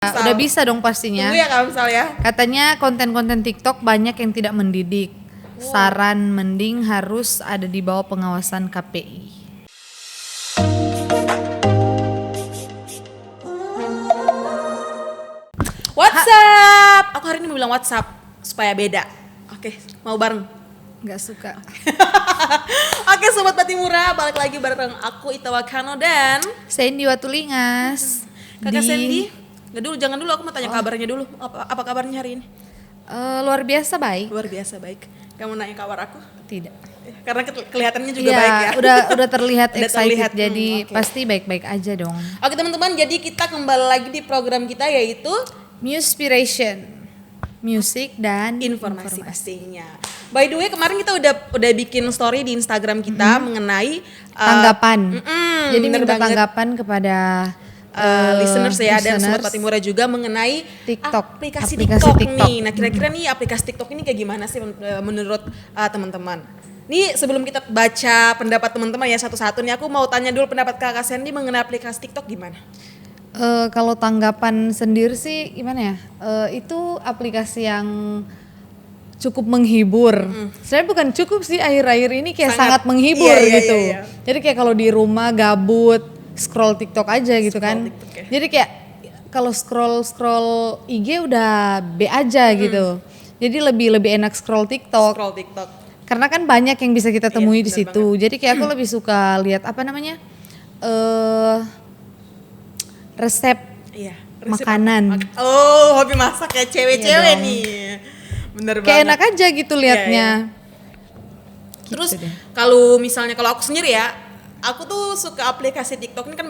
Udah bisa dong pastinya. Tunggu ya Kamsal ya. Katanya konten-konten TikTok banyak yang tidak mendidik. Saran mending harus ada di bawah pengawasan KPI. WhatsApp. Aku hari ini mau bilang WhatsApp supaya beda. Oke, mau bareng? Nggak suka. Oke, Sobat Patimura, balik lagi bareng aku Ita Wakano dan Sandy Watulingas. Kakak Sandy. Nggak dulu, jangan dulu, aku mau tanya kabarnya dulu. Apa kabarnya hari ini? Luar biasa baik. Luar biasa baik. Kamu nanya kabar aku? Tidak. Karena kelihatannya juga baik ya. Udah terlihat Udah excited. terlihat, Jadi oke. pasti baik-baik aja dong. Oke teman-teman, jadi kita kembali lagi di program kita yaitu Muspiration, musik dan informasi pastinya. By the way, kemarin kita udah bikin story di Instagram kita mengenai tanggapan. Jadi bener minta banget. tanggapan kepada listeners ya dan Sobat listeners. Patimura juga mengenai TikTok. aplikasi Aplikasi TikTok TikTok. nih. Nah, kira-kira nih aplikasi TikTok ini kayak gimana sih menurut teman-teman? Nih sebelum kita baca pendapat teman-teman ya satu-satu nih, aku mau tanya dulu pendapat Kakak Sandy mengenai aplikasi TikTok gimana? Kalau tanggapan sendiri sih gimana ya? Itu aplikasi yang cukup menghibur. Sebenarnya bukan cukup sih, akhir-akhir ini kayak sangat menghibur iya, gitu. iya. Jadi kayak kalau di rumah gabut scroll TikTok aja gitu kan. TikTok ya. Jadi kayak kalau scroll IG udah B aja gitu. Jadi lebih enak scroll TikTok. Scroll TikTok. Karena kan banyak yang bisa kita temui di bener situ. Jadi kayak aku lebih suka lihat apa namanya? Resep Iya. makanan. Oh, hobi masak ya cewek-cewek Iya dong. nih. Bener Kayak banget. enak aja gitu liatnya. Terus Gitu deh. kalau misalnya kalau aku sendiri ya, aku tuh suka aplikasi TikTok ini kan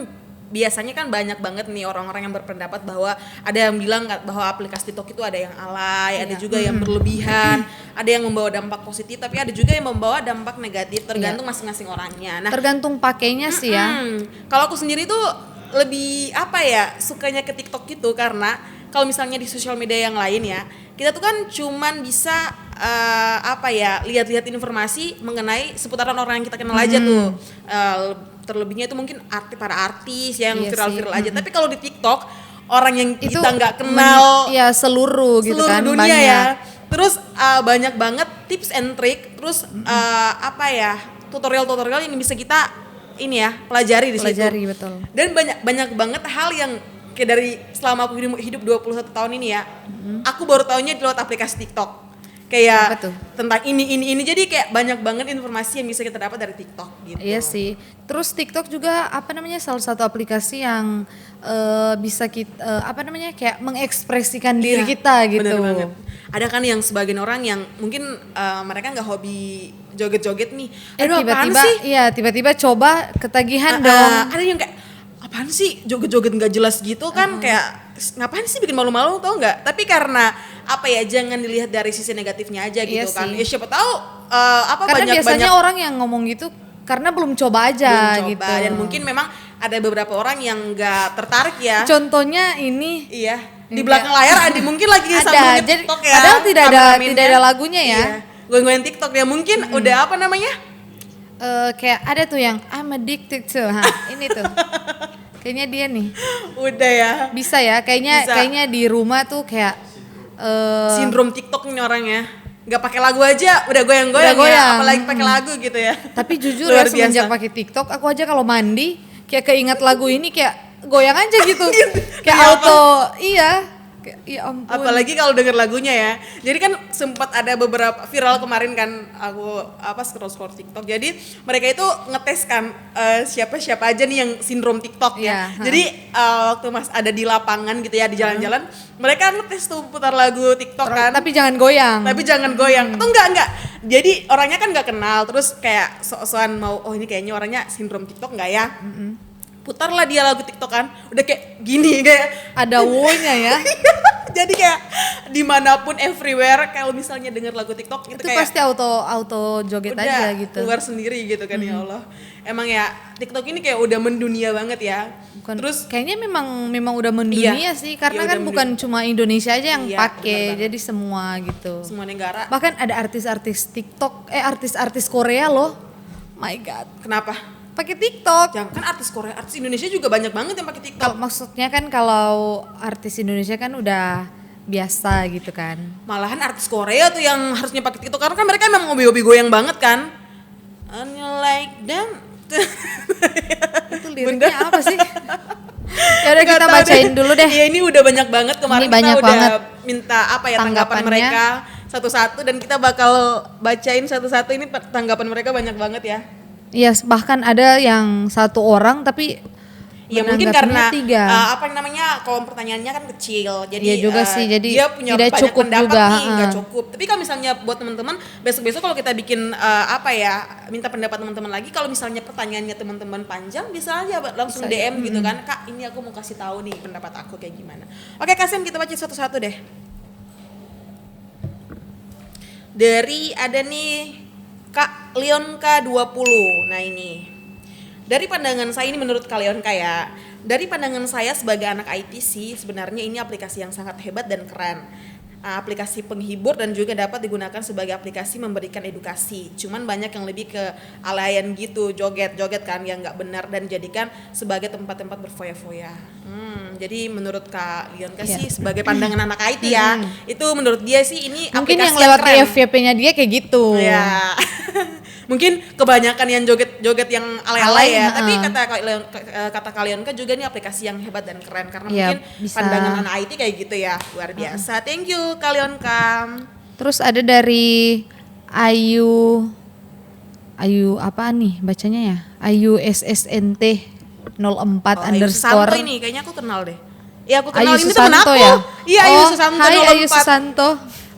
biasanya kan banyak banget nih orang-orang yang berpendapat bahwa ada yang bilang bahwa aplikasi TikTok itu ada yang alay, ada juga yang berlebihan, ada yang membawa dampak positif, tapi ada juga yang membawa dampak negatif tergantung masing-masing orangnya. Nah, Tergantung pakainya sih ya. kalau aku sendiri tuh lebih apa ya sukanya ke TikTok gitu karena kalau misalnya di sosial media yang lain ya kita tuh kan cuman bisa apa ya lihat-lihat informasi mengenai seputaran orang yang kita kenal aja tuh. Terlebihnya itu mungkin para artis yang Iya viral-viral sih. aja. Tapi kalau di TikTok orang yang Itu kita nggak kenal ya seluruh gitu seluruh kan dunia banyak. ya. Terus banyak banget tips and trick. Terus apa ya tutorial-tutorial yang bisa kita ini ya pelajari di situ. Pelajari betul. Dan banyak banget hal yang kayak dari selama aku hidup 21 tahun ini ya. Aku baru tahunya di lewat aplikasi TikTok. Apa Kayak tuh? tentang ini jadi kayak banyak banget informasi yang bisa kita dapat dari TikTok gitu. Iya sih. Terus TikTok juga apa namanya salah satu aplikasi yang bisa kita apa namanya kayak mengekspresikan diri Iya, kita gitu. bener banget. Ada kan yang sebagian orang yang mungkin mereka nggak hobi joget-joget nih. Aduh apaan tiba-tiba sih? iya tiba-tiba coba ketagihan dong. Ada yang kayak apaan sih joget-joget nggak jelas gitu kan kayak ngapain sih bikin malu-malu tau nggak? Tapi karena apa ya jangan dilihat dari sisi negatifnya aja gitu Iya kan. sih. Ya siapa tahu apa Karena biasanya banyak orang yang ngomong gitu karena belum coba aja belum gitu. coba dan mungkin memang ada beberapa orang yang nggak tertarik ya. Contohnya ini Iya. Di belakang layar ada mungkin lagi ada, sambungin jadi TikTok ya. padahal tidak Kameramennya. ada lagunya ya. Iya. Goyang-goyang TikTok ya mungkin udah apa namanya? Kayak ada tuh yang I'm addicted to, ini tuh. Kayaknya dia nih Udah ya. bisa ya, Bisa. kayaknya di rumah tuh kayak Sindrom TikTok nih orangnya. Nggak pakai lagu aja udah goyang-goyang Udah goyang. ya, apalagi pakai lagu gitu ya. tapi jujur Luar ya semenjak biasa. pakai TikTok aku aja kalau mandi kayak keingat lagu ini kayak goyang aja gitu. Kayak Iya, auto iya. Kayak, ya ampun. Apalagi kalau denger lagunya ya. Jadi kan sempat ada beberapa viral kemarin kan aku scroll TikTok. Jadi mereka itu ngetes kan siapa aja nih yang sindrom TikTok ya. Iya, Jadi waktu Mas ada di lapangan gitu ya di jalan-jalan, mereka ngetes tuh putar lagu TikTok kan. Tapi jangan goyang. Tapi jangan goyang. Atau enggak. Jadi orangnya kan nggak kenal terus kayak sok-sokan mau ini kayaknya orangnya sindrom TikTok enggak ya? Putarlah dia lagu TikTok kan. Udah kayak gini kayak Ada wo-nya ya. jadi kayak dimanapun everywhere kalau misalnya denger lagu TikTok Itu kayak pasti auto joget udah aja gitu. keluar sendiri gitu kan ya Allah. Emang ya TikTok ini kayak udah mendunia banget ya. Bukan, Terus kayaknya memang udah mendunia sih karena Iya, kan udah bukan cuma Indonesia aja yang Iya, pakai, benar banget. jadi semua gitu. semua negara. Bahkan ada artis-artis TikTok, artis-artis Korea loh. My God. Kenapa? pakai TikTok. Jangan kan artis Korea, artis Indonesia juga banyak banget yang pakai TikTok. Maksudnya kan kalau artis Indonesia kan udah biasa gitu kan. Malahan artis Korea tuh yang harusnya pakai TikTok karena kan mereka emang hobi-hobi goyang banget kan. And you like them. Itu liriknya apa sih? Ya udah kita bacain dulu deh. Iya, ini udah banyak banget kemarin Ini banyak kita udah banget minta apa ya tanggapan mereka satu-satu dan kita bakal bacain satu-satu. Ini tanggapan mereka banyak banget ya. Iya, bahkan ada yang satu orang tapi ya mungkin karena tiga. apa namanya kolom pertanyaannya kan kecil, jadi iya juga sih, jadi dia punya tidak banyak cukup pendapat juga, nih, nggak cukup. Tapi kalau misalnya buat teman-teman besok-besok kalau kita bikin apa ya minta pendapat teman-teman lagi, kalau misalnya pertanyaannya teman-teman panjang bisa aja langsung bisa DM gitu kan, Kak ini aku mau kasih tahu nih pendapat aku kayak gimana. Oke Kasim, kita baca satu-satu deh. Dari ada nih Kak Leonka 20. Nah ini dari pandangan saya, ini menurut Kak Leonka ya, dari pandangan saya sebagai anak IT sih sebenarnya ini aplikasi yang sangat hebat dan keren. Aplikasi penghibur dan juga dapat digunakan sebagai aplikasi memberikan edukasi. Cuman banyak yang lebih ke alayan gitu, joget-joget kan yang nggak benar dan jadikan sebagai tempat-tempat berfoya-foya. Jadi menurut Kak Leonka sih sebagai pandangan anak IT ya, itu menurut dia sih ini mungkin aplikasi yang lewat keren. di FYP-nya dia kayak gitu. Ya. Mungkin kebanyakan yang joget-joget yang alay-alay ya, tapi kata kalian kan juga nih aplikasi yang hebat dan keren karena mungkin bisa. pandangan anak IT kayak gitu ya, luar biasa. Thank you kalian Kam. Terus ada dari Ayu apa nih bacanya ya? Ayu SSNT 04 Ayu Susanto underscore. ini kayaknya aku kenal deh. Iya aku kenal, Ayu ini temen aku. ya? Iya Ayu Susanto Hai 04. Ayu Susanto.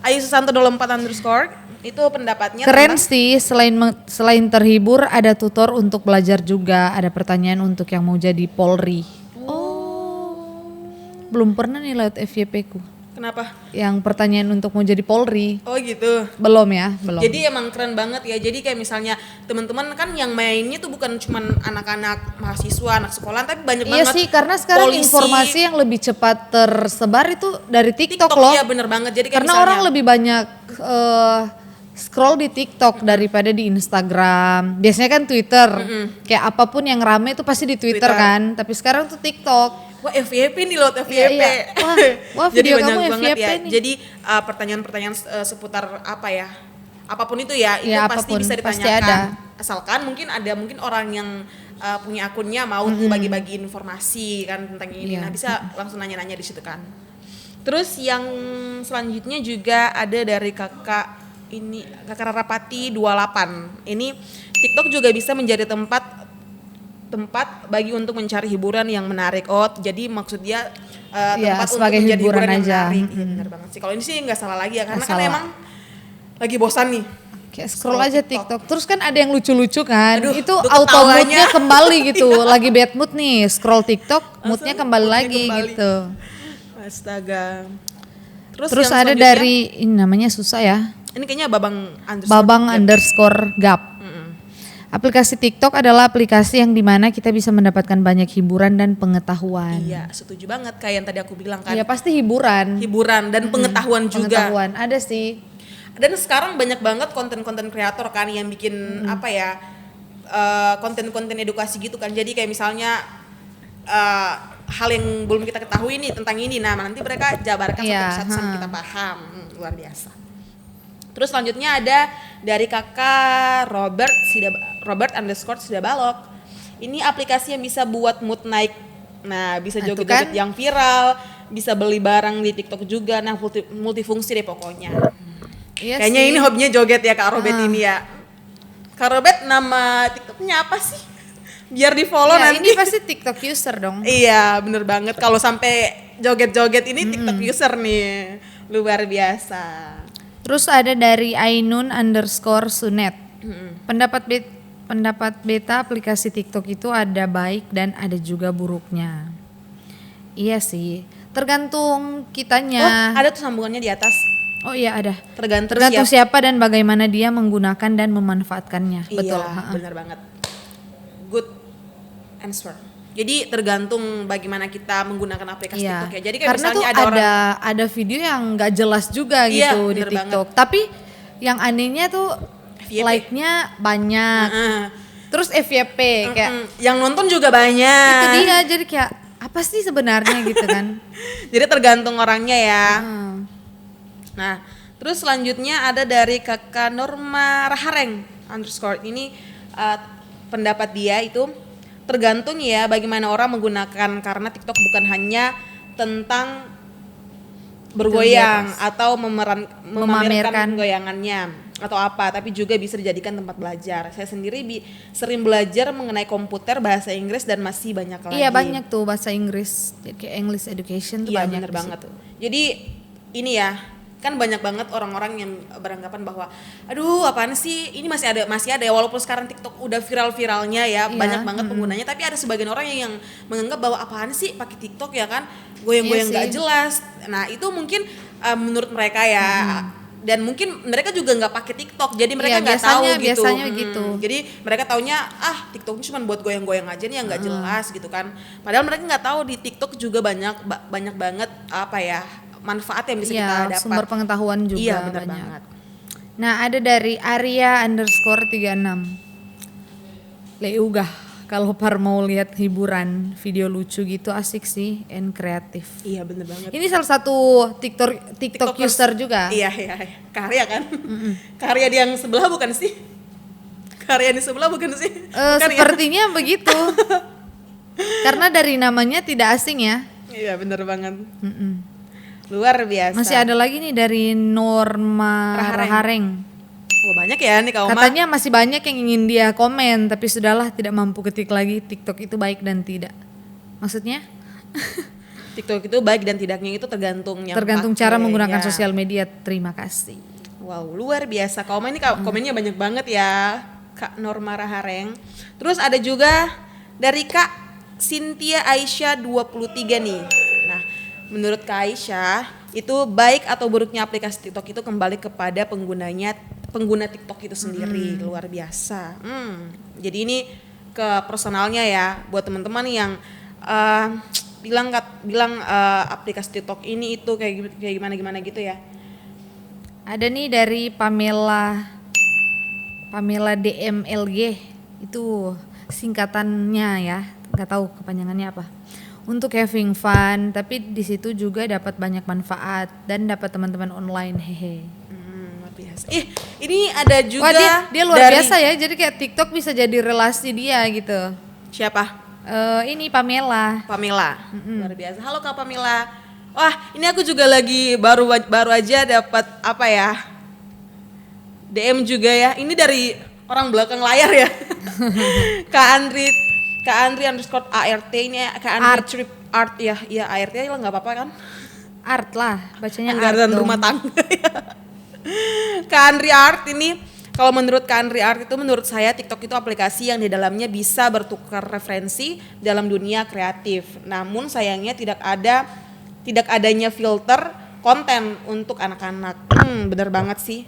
Ayu Susanto 04 underscore. Itu pendapatnya keren sih, selain terhibur ada tutor untuk belajar juga, ada pertanyaan untuk yang mau jadi Polri. Belum pernah nih lewat FYP ku. Kenapa? Yang pertanyaan untuk mau jadi Polri. Oh gitu. Belum ya, belum. Jadi emang keren banget ya. Jadi kayak misalnya teman-teman kan yang mainnya tuh bukan cuman anak-anak mahasiswa, anak sekolah, tapi banyak banget. Iya sih, karena sekarang polisi, informasi yang lebih cepat tersebar itu dari TikTok loh. Iya bener banget. Jadi kayak karena misalnya, orang lebih banyak scroll di TikTok daripada di Instagram. Biasanya kan Twitter. Kayak apapun yang rame itu pasti di Twitter kan. Tapi sekarang tuh TikTok. Wah FYP nih loh FYP. Iya. Wah jadi video banyak kamu banget FYP ya. nih. Jadi pertanyaan-pertanyaan seputar apa ya? Apapun itu ya, itu Ya, pasti apapun, bisa pasti ditanyakan. ada. Asalkan mungkin orang yang punya akunnya mau tuh bagi-bagi informasi kan tentang ini. Iya. Nah, bisa langsung nanya-nanya di situ kan. Terus yang selanjutnya juga ada dari kakak Rarapati 28. Ini TikTok juga bisa menjadi tempat bagi untuk mencari hiburan yang menarik. Oh, jadi maksud dia tempat untuk sebagai menjadi hiburan yang aja. menarik. Iya benar banget sih. Kalau ini sih nggak salah lagi ya, karena kan salah. emang lagi bosan nih. Kayak scroll aja TikTok. Terus kan ada yang lucu-lucu kan. Aduh, itu tuh auto ketawanya. moodnya kembali gitu. Lagi bad mood nih, scroll TikTok, moodnya kembali lagi kembali. gitu. Astaga. Terus yang ada selanjutnya, dari ini namanya susah ya. ini kayaknya Babang Underscore Gap. Aplikasi TikTok adalah aplikasi yang dimana kita bisa mendapatkan banyak hiburan dan pengetahuan. Iya, setuju banget kayak yang tadi aku bilang kan. Iya pasti hiburan. Hiburan dan pengetahuan juga. Pengetahuan ada sih. Dan sekarang banyak banget konten-konten kreator kan yang bikin apa ya konten-konten edukasi gitu kan. Jadi kayak misalnya hal yang belum kita ketahui nih tentang ini, nah nanti mereka jabarkan satu persatu sampai kita paham. Luar biasa. Terus selanjutnya ada dari kakak Robert underscore Sidabalok. Ini aplikasi yang bisa buat mood naik. Nah bisa joget-joget yang viral, bisa beli barang di TikTok juga. Nah multifungsi deh pokoknya. Iya Kayaknya sih. ini hobinya joget ya Kak Robert ini ya. Kak Robert nama TikToknya apa sih? Biar di follow Ya, nanti. ini pasti TikTok user dong. Iya bener banget. Kalau sampai joget-joget ini TikTok user nih. Luar biasa. Terus ada dari Ainun underscore Sunet. Pendapat beta aplikasi TikTok itu ada baik dan ada juga buruknya. Iya sih, tergantung kitanya. Oh ada tuh sambungannya di atas. Oh iya ada. Tergantung siapa dan bagaimana dia menggunakan dan memanfaatkannya. Betul. Iya benar banget. Good answer. Jadi tergantung bagaimana kita menggunakan aplikasi TikTok ya. Jadi kayak karena misalnya tuh ada ada video yang nggak jelas juga Iya, gitu di bener TikTok. Tapi yang anehnya tuh FYP. like-nya banyak. Terus FYP kayak Yang nonton juga banyak. itu dia, jadi kayak apa sih sebenarnya gitu kan. Jadi tergantung orangnya ya. Hmm. Nah, terus selanjutnya ada dari Kakak Norma Rahareng _ ini pendapat dia itu tergantung ya bagaimana orang menggunakan, karena TikTok bukan hanya tentang bergoyang atau memamerkan goyangannya atau apa, tapi juga bisa dijadikan tempat belajar. Saya sendiri sering belajar mengenai komputer, bahasa Inggris, dan masih banyak lagi. Iya banyak tuh bahasa Inggris, kayak English education tuh Iya, banyak bener di banget. situ. Jadi ini ya, kan banyak banget orang-orang yang beranggapan bahwa aduh apaan sih, ini masih ada ya, walaupun sekarang TikTok udah viral-viralnya ya, banyak banget penggunanya, tapi ada sebagian orang yang menganggap bahwa apaan sih pakai TikTok ya kan, goyang-goyang nggak jelas. Nah itu mungkin menurut mereka ya, dan mungkin mereka juga nggak pakai TikTok, jadi mereka nggak tahu gitu. Biasanya gitu. Jadi mereka taunya TikTok cuma buat goyang-goyang aja nih, yang nggak jelas gitu kan. Padahal mereka nggak tahu di TikTok juga banyak banget apa ya, manfaat yang bisa kita dapat. Sumber pengetahuan juga Iya, benar banyak. banget. Nah ada dari Arya_36 Leugah, kalau par mau lihat hiburan video lucu gitu asik sih and kreatif. Iya bener banget. Ini salah satu TikTok user juga. Iya. Karya kan? Karya di yang sebelah bukan sih? Karya di sebelah bukan sih? Bukan, sepertinya begitu. Karena dari namanya tidak asing ya. Iya bener banget. Luar biasa. Masih ada lagi nih dari Norma Rahareng. Wah banyak ya nih kaum. Katanya masih banyak yang ingin dia komen, tapi sudahlah tidak mampu ketik lagi. TikTok itu baik dan tidak. Maksudnya? TikTok itu baik dan tidaknya itu tergantung cara menggunakan sosial media. Terima kasih. Wow, luar biasa. Komennya banyak banget ya, Kak Norma Rahareng. Terus ada juga dari Kak Cynthia Aisyah 23 nih. Nah, menurut Kak Aisyah, itu baik atau buruknya aplikasi TikTok itu kembali kepada pengguna TikTok itu sendiri. Luar biasa. Jadi ini ke personalnya ya, buat teman-teman yang bilang aplikasi TikTok ini itu kayak gimana gitu ya. Ada nih dari Pamela DMLG, itu singkatannya ya, nggak tahu kepanjangannya apa. Untuk having fun, tapi di situ juga dapat banyak manfaat dan dapat teman-teman online, hehe. Luar biasa. Ini ada juga. Wah, dia luar biasa ya, jadi kayak TikTok bisa jadi relasi dia gitu. Siapa? Ini Pamela. Luar biasa. Halo Kak Pamela. Wah, ini aku juga lagi baru aja dapat apa ya? DM juga ya. Ini dari orang belakang layar ya. Kak Andri _ART ini Kak Andri Trip Art ya. Iya, ART lah enggak apa-apa kan? Art lah, bacanya Anggaran art rumah tangga ya. Kak Andri Art ini, kalau menurut Kak Andri Art itu, menurut saya TikTok itu aplikasi yang di dalamnya bisa bertukar referensi dalam dunia kreatif. Namun sayangnya tidak adanya filter konten untuk anak-anak. Bener banget sih.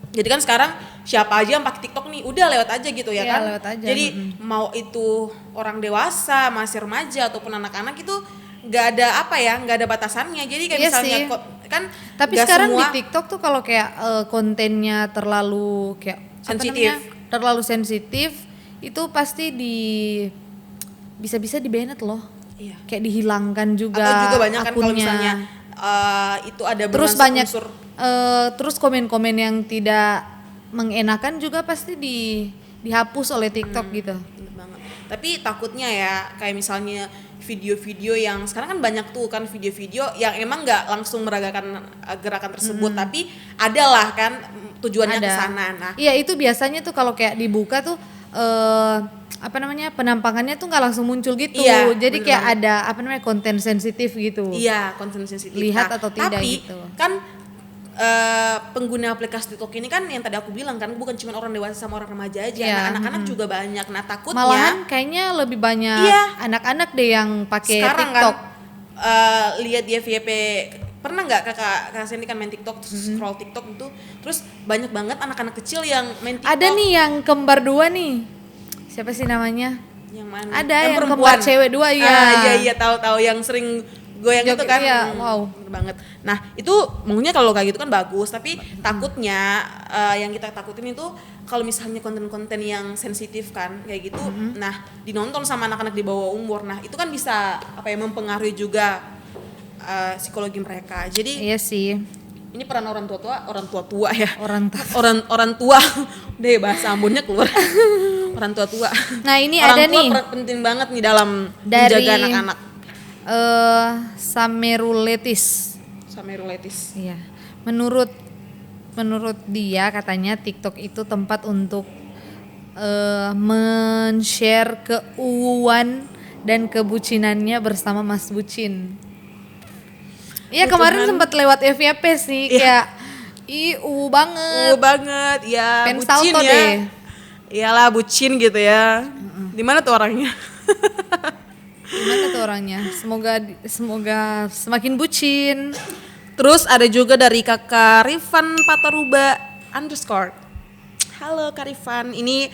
Jadi kan sekarang siapa aja yang pakai TikTok nih, udah lewat aja gitu ya kan. Lewat aja. Jadi mau itu orang dewasa, masih remaja ataupun anak-anak itu nggak ada batasannya. Jadi kayak misalnya kan. Tapi sekarang di TikTok tuh kalau kayak kontennya terlalu kayak terlalu sensitif, itu pasti bisa di-banned loh. Iya. Kayak dihilangkan juga. Atau juga banyak kan kalau akunnya. misalnya itu ada terus banyak terus komen-komen yang tidak mengenakan juga pasti dihapus oleh TikTok gitu. Bener banget. Tapi takutnya ya kayak misalnya video-video yang sekarang kan banyak tuh kan video-video yang emang nggak langsung meragakan gerakan tersebut, tapi adalah kan tujuannya ke sana. Nah, iya itu biasanya tuh kalau kayak dibuka tuh penampangannya tuh nggak langsung muncul gitu. Iya, jadi kayak ada konten sensitif gitu. Iya, konten sensitif. Lihat atau tidak tapi, gitu. Kan pengguna aplikasi TikTok ini kan yang tadi aku bilang kan bukan cuma orang dewasa sama orang remaja aja, anak-anak juga banyak. Nah takutnya malahan kayaknya lebih banyak anak-anak deh yang pakai TikTok. Kan, lihat dia FYP, pernah nggak kakak Sandy kan main TikTok, scroll TikTok itu, terus banyak banget anak-anak kecil yang main TikTok. Ada nih yang kembar 2 nih, siapa sih namanya? Yang mana? Ada yang kembar cewek 2 ya. Iya tahu yang sering goyang gitu kan. Iya, wow. Bener banget. Nah itu maunya kalau kayak gitu kan bagus, tapi takutnya yang kita takutin itu kalau misalnya konten-konten yang sensitif kan kayak gitu, nah dinonton sama anak-anak di bawah umur, nah itu kan bisa mempengaruhi juga psikologi mereka. Jadi Iya sih. ini peran orang tua ya. Orang Tua. Deh bahasa Ambonnya keluar. Orang tua. Nah, ini orang ada tua nih penting banget nih dalam dari menjaga anak-anak. Sameruletis. Sameruletis. Iya. Menurut dia katanya TikTok itu tempat untuk men-share keuuan dan kebucinannya bersama Mas Bucin. Iya, kemarin sempat lewat FYP sih, kayak banget. Ya Fans bucin Salto ya. deh. Iyalah bucin gitu ya. Di mana tuh orangnya? Gimana tuh orangnya? Semoga semakin bucin. Terus ada juga dari kakak Rifan Pataruba _ Halo Kak Rifan, ini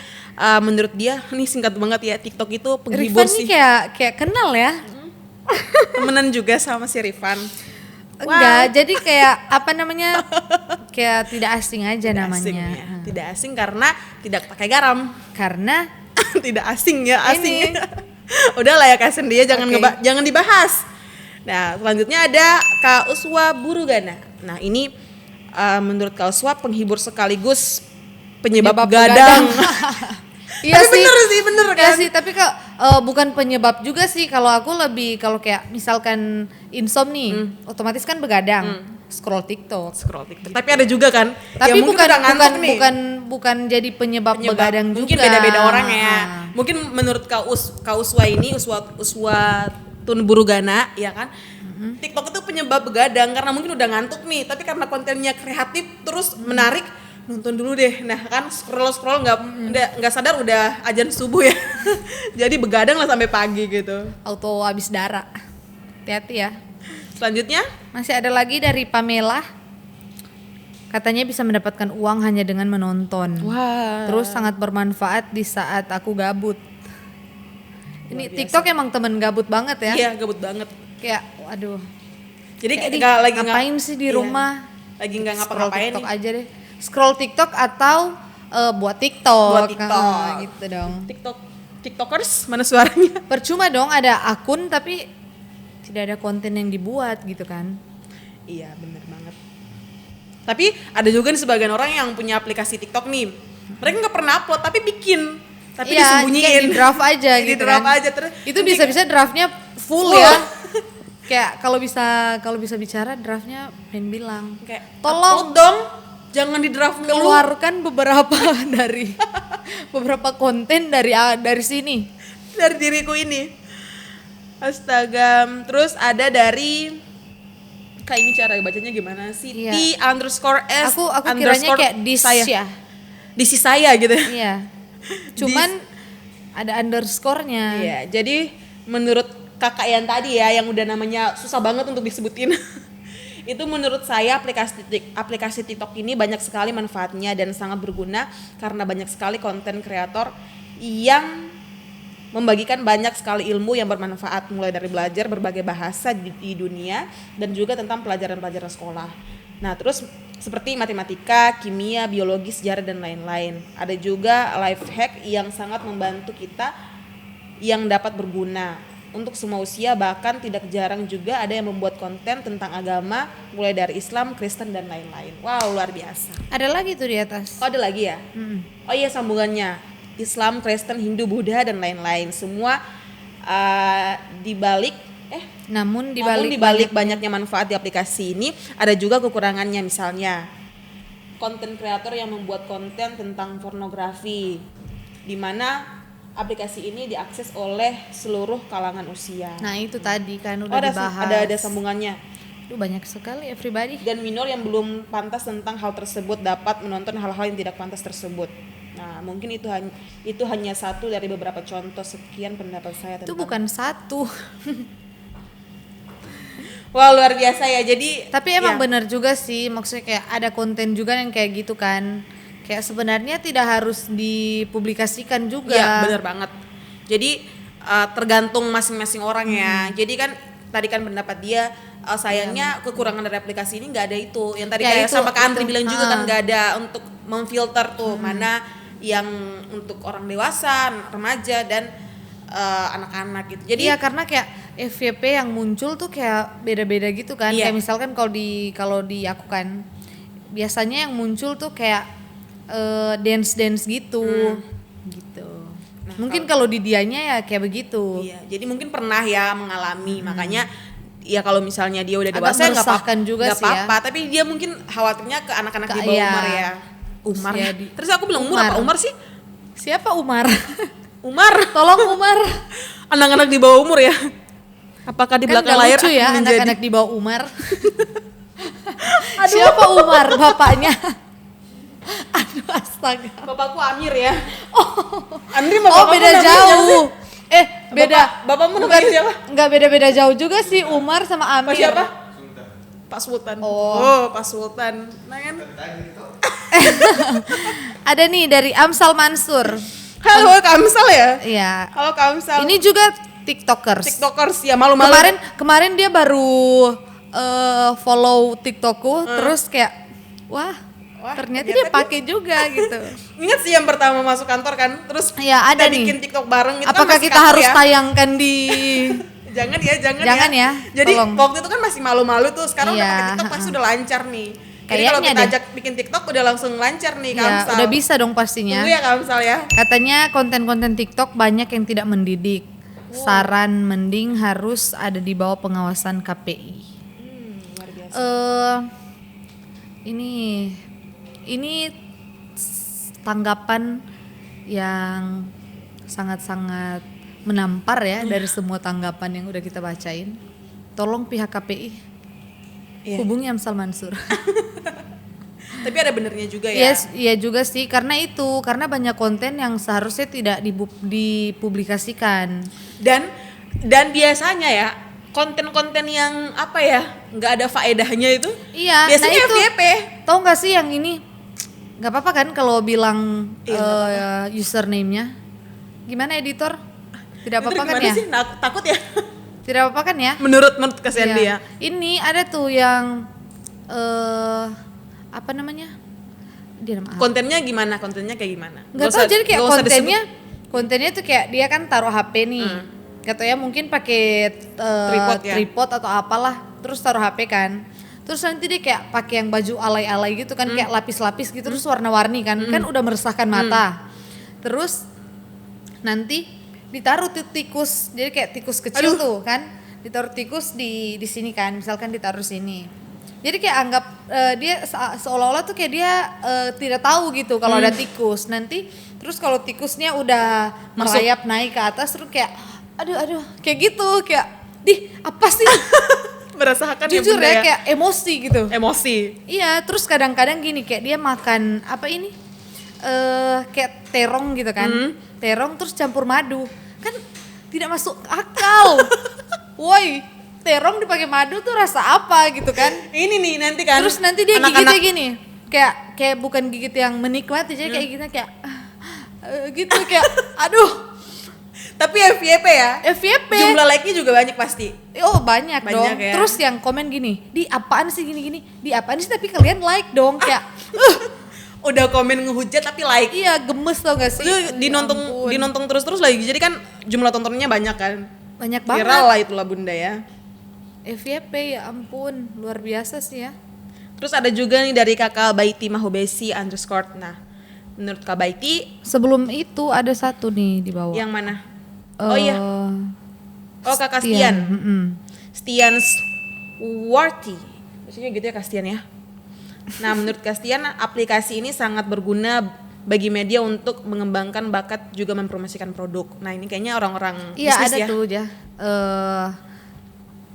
menurut dia, ini singkat banget ya, TikTok itu penghibur Rifan sih. nih kayak kenal ya? Temenan juga sama si Rifan. Enggak, jadi kayak kayak tidak asing aja Tidak namanya. asing ya. Tidak asing karena tidak pakai garam. Karena Tidak asing ya, asing. Ini. Udah lah ya kasihan dia, jangan Oke. jangan dibahas. Nah selanjutnya ada Kak Uswa Burugana. Nah ini menurut Kak Uswa penghibur sekaligus penyebab gadang. Iya Tapi bener kan? Iya sih, tapi bukan penyebab juga sih. Kalau aku lebih kayak misalkan insomnia, otomatis kan begadang, scroll TikTok. Tapi ada juga kan. Tapi yang mungkin udah ngantuk nih. bukan jadi penyebab begadang Mungkin juga. beda-beda orang ya. Mungkin menurut Kak Uswa ini Uswa Tun Burugana ya kan. TikTok itu penyebab begadang karena mungkin udah ngantuk nih, tapi karena kontennya kreatif terus menarik, nonton dulu deh. Nah kan scroll nggak sadar udah azan subuh ya. Jadi begadang lah sampai pagi gitu. Auto habis darah. Hati-hati ya. Selanjutnya Masih ada lagi dari Pamela. Katanya bisa mendapatkan uang hanya dengan menonton. wah. Terus sangat bermanfaat di saat aku gabut. Ini Luar biasa. TikTok emang temen gabut banget ya. Iya gabut banget. Kayak waduh. Jadi Kayak nggak lagi ngapain sih di iya. rumah? Lagi nggak Scroll ngapa-ngapain TikTok nih. aja deh. Scroll TikTok atau buat TikTok. Buat TikTok. Gitu dong. TikTokers mana suaranya? Percuma dong ada akun tapi tidak ada konten yang dibuat gitu kan. Iya bener banget. Tapi ada juga nih sebagian orang yang punya aplikasi TikTok nih. Mereka nggak pernah upload tapi bikin, tapi Iya, disembunyiin. kayak di draft aja Di gitu draft kan. aja terus. Itu bisa-bisa draftnya full ya. Kayak kalau bisa bicara draftnya pengen bilang Kayak tolong upload dong, jangan di draft mulu. keluarkan beberapa dari beberapa konten dari sini. Dari diriku ini. Astaga. Terus ada dari kayak ini cara bacanya gimana sih? Iya. T_S Aku kiranya kayak dis saya. ya. Disi saya gitu. Iya. Cuman ada underscore-nya. Iya, jadi menurut kakak yang tadi ya, yang udah namanya susah banget untuk disebutin. Itu menurut saya aplikasi TikTok ini banyak sekali manfaatnya dan sangat berguna karena banyak sekali konten kreator yang membagikan banyak sekali ilmu yang bermanfaat, mulai dari belajar berbagai bahasa di dunia dan juga tentang pelajaran-pelajaran sekolah. Nah terus seperti matematika, kimia, biologi, sejarah dan lain-lain. Ada juga life hack yang sangat membantu kita yang dapat berguna untuk semua usia, bahkan tidak jarang juga ada yang membuat konten tentang agama mulai dari Islam, Kristen dan lain-lain. Wow luar biasa. Ada lagi tuh di atas. Oh ada lagi ya? Oh iya sambungannya. Islam, Kristen, Hindu, Buddha dan lain-lain. Semua Namun dibalik banyaknya manfaat di aplikasi ini ada juga kekurangannya, misalnya konten kreator yang membuat konten tentang pornografi di mana aplikasi ini diakses oleh seluruh kalangan usia. Nah itu tadi kan udah dibahas. Ada sambungannya. Itu banyak sekali everybody. Dan minor yang belum pantas tentang hal tersebut dapat menonton hal-hal yang tidak pantas tersebut. Nah, mungkin itu hanya satu dari beberapa contoh. Sekian pendapat saya tentang. Itu bukan satu. Wah, luar biasa ya. Jadi Tapi emang ya, benar juga sih, maksudnya kayak ada konten juga yang kayak gitu kan. Kayak sebenarnya tidak harus dipublikasikan juga. Iya, benar banget. Jadi tergantung masing-masing orang ya. Jadi kan tadi kan pendapat dia sayangnya kekurangan dari aplikasi ini nggak ada itu. Yang tadi Ya, kayak itu, sama Kak Andri itu. bilang juga kan nggak ada untuk memfilter tuh mana yang untuk orang dewasa, remaja dan anak-anak gitu. Jadi Iya, karena kayak FYP yang muncul tuh kayak beda-beda gitu kan. Iya. Kayak misalkan kalau di aku kan biasanya yang muncul tuh kayak dance gitu. Gitu. Nah, Mungkin kalau di dianya ya kayak begitu. iya, jadi mungkin pernah ya mengalami, makanya ya kalau misalnya dia udah Agak dewasa nggak meresahkan juga nggak sih ya. apa-apa, tapi dia mungkin khawatirnya ke anak-anak di bawah Iya. umur ya. Umar. Usia di- Terus aku bilang umur apa Umar sih? Siapa Umar? Umar. Tolong Umar. Anak-anak di bawah umur ya. Apakah di Kan belakang nggak layar lucu ya akan menjadi anak-anak di bawah Umar. Siapa Umar bapaknya? Aduh astaga. Bapakku Amir ya. Andri bapak Oh kamu beda namanya siapa sih? jauh. Beda. Bapakmu Bukan- namanya siapa? Nggak beda-beda jauh juga sih Umar sama Amir. Pak siapa? Pak Sultan. Oh. Pak Sultan. Nah kan. Ada nih dari Amsal Mansur. Halo Kamsal ya. Iya. Halo Kamsal. Ini juga TikTokers. TikTokers ya malu-malu. Kemarin dia baru follow TikTokku terus kayak wah, ternyata dia pakai juga gitu. Ingat sih yang pertama masuk kantor kan, terus Ya, ada kita nih. bikin TikTok bareng itu Apakah kan masih kita kantor harus ya? tayangkan di Jangan ya, Jangan ya, Jadi tolong. waktu itu kan masih malu-malu tuh, sekarang udah Iya, pakai TikTok pasti udah lancar nih. Jadi kalau Kayaknya kita deh. ajak bikin TikTok udah langsung lancar nih Ya, Kamsal. udah bisa dong pastinya. Tunggu ya Kamsal ya. Katanya konten-konten TikTok banyak yang tidak mendidik. Saran mending harus ada di bawah pengawasan KPI. Luar biasa. Ini tanggapan yang sangat-sangat menampar ya dari semua tanggapan yang udah kita bacain. Tolong pihak KPI Iya. hubungi Amsal Mansur. Tapi ada benernya juga ya. Yes, iya juga sih karena banyak konten yang seharusnya tidak dipublikasikan. Dan biasanya ya konten-konten yang apa ya nggak ada faedahnya itu Iya, biasanya nah itu. FYP. Tahu nggak sih yang ini? Nggak apa-apa kan kalau bilang Iya, username-nya? Gimana editor? Tidak Itu apa-apa kan gimana ya? sih? Takut ya. Tidak apa-apa kan ya? menurut kasihan Iya. dia. Ini ada tuh yang apa namanya? Dia nama apa? Kontennya gimana? Kontennya kayak gimana? Nggak tahu jadi kayak nggak usah kontennya tuh kayak dia kan taruh HP nih. Katanya mungkin pakai Tripod ya? tripod atau apalah, terus taruh HP kan. Terus nanti dia kayak pakai yang baju alay-alay gitu kan, kayak lapis-lapis gitu terus warna-warni kan. Kan udah meresahkan mata. Terus nanti ditaruh tikus. Jadi kayak tikus kecil tuh kan. Ditaruh tikus di sini kan, misalkan ditaruh sini. Jadi kayak anggap dia seolah-olah tuh kayak dia tidak tahu gitu kalau ada tikus. Nanti terus kalau tikusnya udah merayap naik ke atas terus kayak aduh kayak gitu kayak apa sih? merasakan Jujur Bunda ya kayak emosi gitu. emosi. Iya, terus kadang-kadang gini kayak dia makan apa ini? Kayak terong gitu kan. Terong terus campur madu. Kan tidak masuk akal. Woi, terong dipakai madu tuh rasa apa gitu kan? Ini nih nanti kan. Terus nanti dia anak-anak- gigitnya gini. Kayak bukan gigit yang menikmati, jadi kayak gini kayak gitu kayak aduh, Tapi FYP ya. FYP. Jumlah like-nya juga banyak pasti. Oh banyak Banyak dong. ya. Terus yang komen gini, di apaan sih gini-gini? Di apaan sih tapi kalian like dong kayak Udah komen ngehujat tapi like. iya gemes tau gak sih? Itu Ya ampun. dinonton terus lagi. Jadi kan jumlah tontonnya banyak kan. Banyak banget. Viral lah itulah Bunda ya. FYP ya ampun, luar biasa sih ya. Terus ada juga nih dari Kakak Baiti Mahobesi _ Nah, menurut Kak Baiti Sebelum itu ada satu nih di bawah. yang mana? Oh iya. Oh Kakak Stian. Stian. Stian Swarty. Maksudnya gitu ya Kak Stian ya. Nah, menurut Kak Stian aplikasi ini sangat berguna bagi media untuk mengembangkan bakat juga mempromosikan produk. Nah, ini kayaknya orang-orang Iya bisnis ada ya. tuh ya.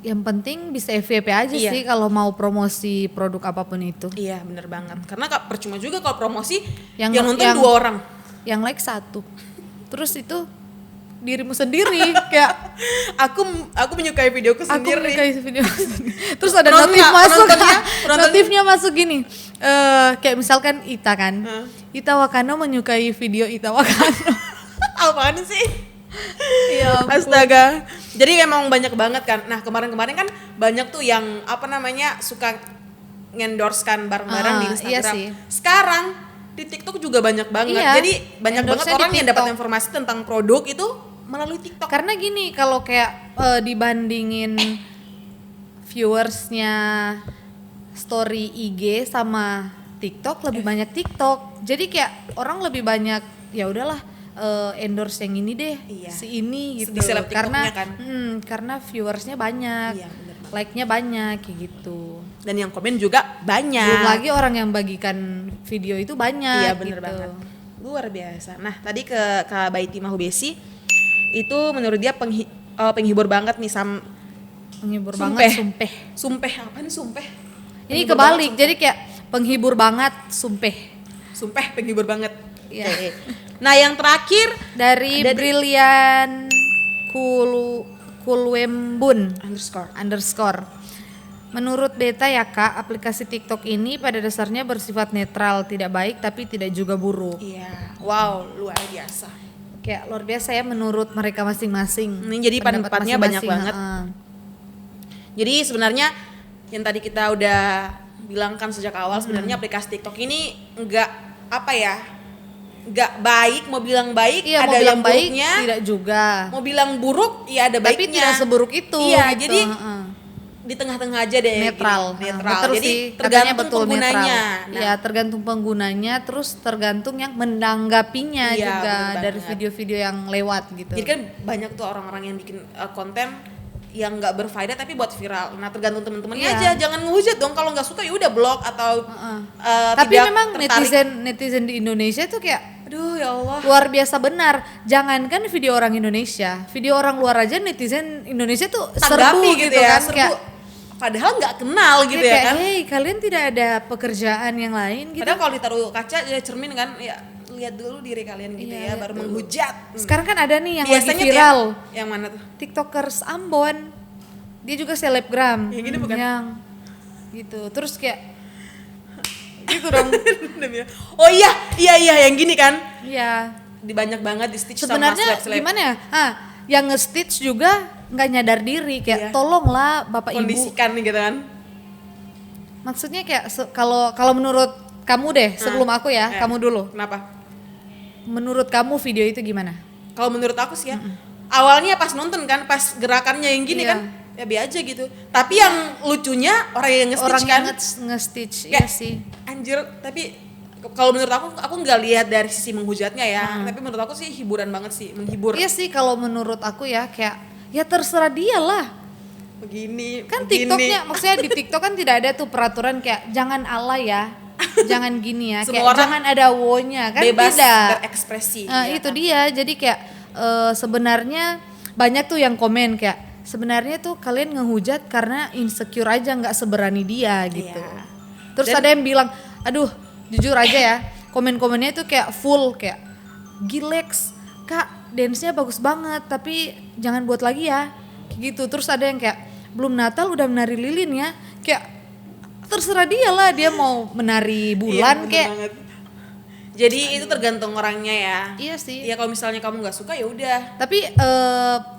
Yang penting bisa FYP aja Iya. sih kalau mau promosi produk apapun itu. Iya, bener banget. Karena percuma juga kalau promosi yang Yang- nonton yang- 2 orang. Yang like 1. Terus itu dirimu sendiri kayak Aku menyukai videoku aku sendiri. menyukai video sendiri. Terus ada Penonton notif nggak? masuk. Penontonnya? Notifnya masuk gini. Kayak misalkan Ita kan. Ita Wakano menyukai video Ita Wakano. Apaan sih? Ya ampun. Astaga. Jadi emang banyak banget kan. Nah, kemarin-kemarin kan banyak tuh yang apa namanya suka ngendorsekan barang-barang di Iya Instagram. sih. Sekarang di TikTok juga banyak banget. Iya, Jadi banyak banget endorse-nya di orang yang dapat TikTok. informasi tentang produk itu melalui TikTok. Karena gini, kalau kayak dibandingin viewersnya story IG sama TikTok, lebih banyak TikTok. Jadi kayak orang lebih banyak ya udahlah endorse yang ini deh, Iya. si ini gitu. Di seleb Karena TikToknya kan. karena viewersnya banyak, Iya, bener banget. like-nya banyak kayak gitu. Dan yang komen juga banyak. Belum lagi orang yang bagikan video itu banyak. Iya, bener gitu. banget. Luar biasa. Nah, tadi ke Kak Baiti Mahubesi itu menurut dia penghibur banget nih Menghibur Sumpeh. banget, sumpeh. Sumpeh apa nih sumpeh? Ini Penghibur kebalik, banget, jadi kayak penghibur banget, sumpeh. sumpeh penghibur banget. Iya. Oke. Nah, yang terakhir Dari Ada di- Brilian Kulwembun _. Menurut beta ya kak, aplikasi TikTok ini pada dasarnya bersifat netral, tidak baik tapi tidak juga buruk. Iya. Wow, luar biasa. Kayak luar biasa ya menurut mereka masing-masing. Ini jadi Pendapat pendapatnya banyak masing-masing, banget. heeh. Jadi sebenarnya yang tadi kita udah bilangkan sejak awal, sebenarnya aplikasi TikTok ini enggak apa ya? Enggak baik, mau bilang baik Iya, ada mau bilang yang baik buruknya, tidak juga. mau bilang buruk ya ada Tapi baiknya. tidak seburuk itu. Iya, gitu, jadi heeh. di tengah-tengah aja deh. Netral. Gitu. Netral. Betul Jadi sih, katanya tergantung betul penggunanya. netral. Ya, tergantung penggunanya, terus tergantung yang menanggapinya Iya, juga bener dari banget. video-video yang lewat gitu. Jadi kan banyak tuh orang-orang yang bikin konten yang nggak berfaedah tapi buat viral. Nah, tergantung teman-temannya Iya. aja. Jangan ngehujat dong, kalau nggak suka ya udah blok atau Tapi tidak memang tertarik. netizen di Indonesia tuh kayak Aduh ya Allah. luar biasa benar. Jangankan video orang Indonesia, video orang luar aja netizen Indonesia tuh serbu Tanggapi gitu, ya, kan. serbu. Kayak, Padahal nggak kenal gitu kayak, ya kan. hey kalian tidak ada pekerjaan yang lain gitu. Padahal kalau ditaruh kaca ya cermin kan, ya lihat dulu diri kalian gitu Iya, ya, lihat baru dulu. menghujat. Sekarang kan ada nih yang Biasanya lagi tuh viral. yang mana tuh? TikTokers Ambon. Dia juga selebgram. Yang gini bukan? Yang gitu. Terus kayak gitu dong. Oh iya yang gini kan. Iya. Di banyak banget di stitch sama Sebenarnya seleb-seleb. gimana ya? Yang nge-stitch juga nggak nyadar diri kayak Iya. tolonglah Bapak Ibu. Kondisikan gitu kan. Maksudnya kayak kalau menurut kamu deh, sebelum aku ya, Ya. kamu dulu. Kenapa? Menurut kamu video itu gimana? Kalau menurut aku sih ya, awalnya pas nonton kan, pas gerakannya yang gini Iya. kan, ya biasa aja gitu. Tapi yang lucunya orang yang nge-stitch Orang kan, yang nge-stitch, Ya. iya sih. anjir. Tapi kalau menurut aku nggak lihat dari sisi menghujatnya ya. Tapi menurut aku sih hiburan banget sih, menghibur. Iya sih kalau menurut aku ya kayak ya terserah dia lah. Begini, Kan begini. TikToknya, maksudnya di TikTok kan tidak ada tuh peraturan kayak jangan alay ya, jangan gini ya, Semua kayak orang jangan ada wonya kan bebas tidak. berekspresi. Nah, ya itu kan? dia. Jadi kayak sebenarnya banyak tuh yang komen kayak sebenarnya tuh kalian ngehujat karena insecure aja nggak seberani dia gitu. Iya. Terus Dan- ada yang bilang, aduh jujur aja ya, komen-komennya tuh kayak full kayak Gilex, kak dance-nya bagus banget tapi jangan buat lagi ya, kayak gitu. Terus ada yang kayak belum Natal udah menari lilin ya, kayak terserah dia lah dia mau menari bulan bener kayak. banget. Jadi itu tergantung orangnya ya. Iya sih. Ya kalau misalnya kamu nggak suka ya udah. Tapi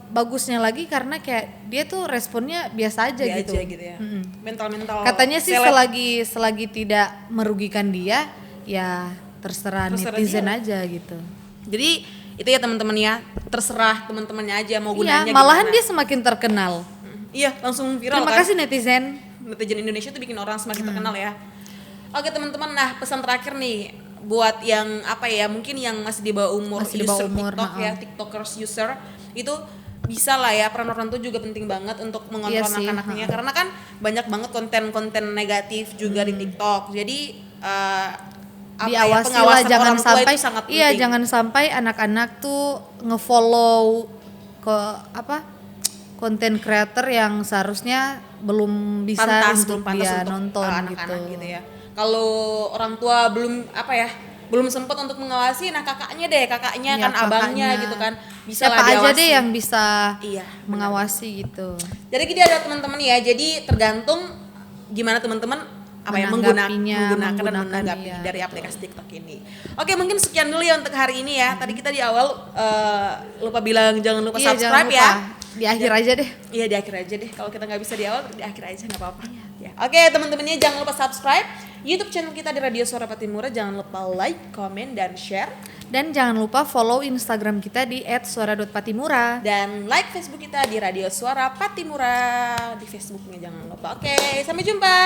bagusnya lagi karena kayak dia tuh responnya biasa aja Dia gitu. aja gitu ya. Mental-mental. Katanya sih seleb. selagi tidak merugikan dia, ya terserah netizen dia. aja gitu. Jadi itu ya teman-teman ya, terserah teman-temannya aja mau Iya, gunanya malahan gimana. dia semakin terkenal. Iya, langsung viral Terima kan. kasih netizen. Netizen Indonesia tuh bikin orang semakin terkenal ya. Oke teman-teman, nah pesan terakhir nih buat yang apa ya, mungkin yang masih di bawah umur, Masih di bawah user umur, TikTok ya, TikTokers user itu bisa lah ya, peran orang tua juga penting banget untuk mengontrol Iya sih, anak-anaknya karena kan banyak banget konten-konten negatif juga di TikTok. Jadi Diawasi lah, pengawasan jangan orang tua sampai itu sangat iya penting. jangan sampai anak-anak tuh ngefollow ke apa konten creator yang seharusnya belum bisa pantas, untuk belum pantas dia untuk nonton anak-anak gitu. gitu ya. Kalau orang tua belum apa ya, belum sempat untuk mengawasi, nah kakaknya Iya, kan abangnya kakaknya. gitu kan, bisa Siapa lah aja diawasi. deh yang bisa Iya, mengawasi gitu. Jadi gini ada teman-teman ya, jadi tergantung gimana teman-teman menggunakan dan menanggapi ya, dari betul. aplikasi TikTok ini. Oke, mungkin sekian dulu ya untuk hari ini ya. Tadi kita di awal lupa bilang jangan lupa Iya, subscribe jangan ya. lupa. Di akhir aja deh. Iya, di akhir aja deh. Kalau kita nggak bisa di awal, di akhir aja nggak apa-apa. Ya. Oke, teman-temannya jangan lupa subscribe YouTube channel kita di Radio Suara Patimura. Jangan lupa like, comment, dan share. Dan jangan lupa follow Instagram kita di @suara.patimura. Dan like Facebook kita di Radio Suara Patimura di Facebooknya, jangan lupa. Oke, sampai jumpa.